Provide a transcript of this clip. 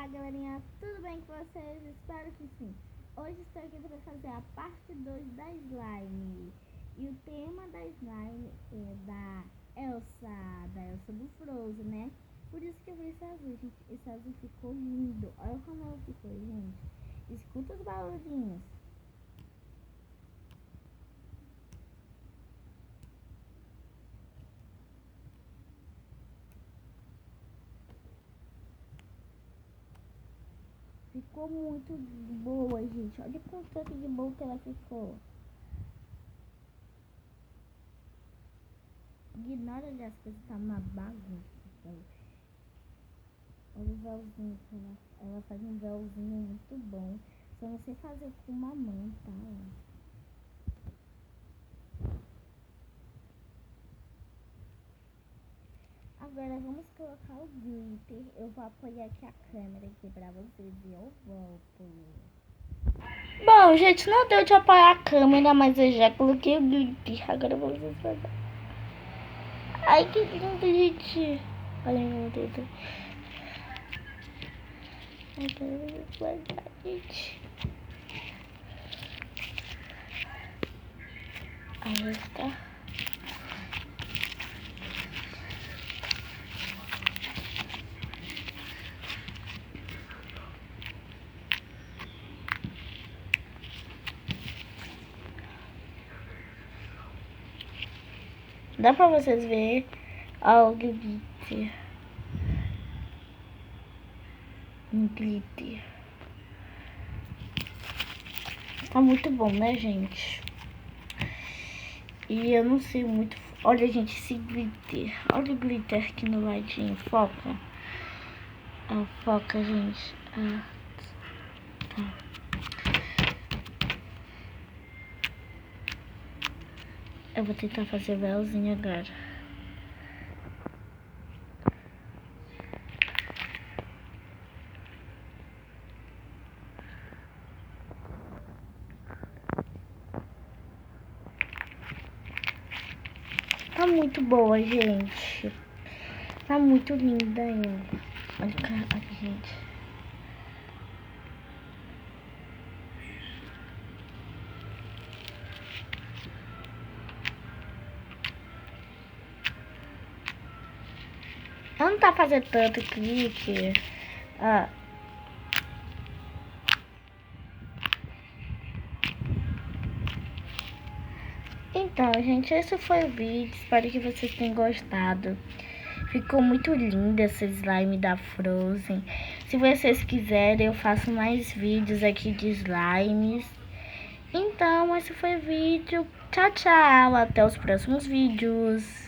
Olá galerinha, tudo bem com vocês? Espero que sim. Hoje estou aqui para fazer a parte 2 da slime. E o tema da slime é da Elsa do Frozen, né? Por isso que eu fiz esse azul, gente. Esse azul ficou lindo. Olha como ela ficou, gente. Escuta os barulhinhos. Ficou muito boa, gente. Olha o tanto de boa que ela ficou. Ignora ali as coisas, tá uma bagunça. Olha o véuzinho que ela faz um véuzinho muito bom. Só não sei fazer com uma mão, tá? Agora vamos colocar o glitter. Eu vou apoiar aqui a câmera aqui pra vocês e eu volto. Bom, gente, não deu de apoiar a câmera, mas eu já coloquei o glitter. Agora vamos fazer. Ai, que lindo, gente. Olha meu dedo. Agora vamos guardar, gente. Aí está. Dá pra vocês verem o glitter. Um glitter. Tá muito bom, né, gente? E eu não sei muito. Olha, gente, esse glitter. Olha o glitter aqui no ladinho. Foca. Foca, gente. Tá. Eu vou tentar fazer véuzinho agora. Tá muito boa, gente. Tá muito linda ela. Olha aqui, gente. Ela não tá fazendo tanto clique. Então, gente, esse foi o vídeo. Espero que vocês tenham gostado. Ficou muito linda essa slime da Frozen. Se vocês quiserem, eu faço mais vídeos aqui de slimes. Então, esse foi o vídeo. Tchau, tchau. Até os próximos vídeos.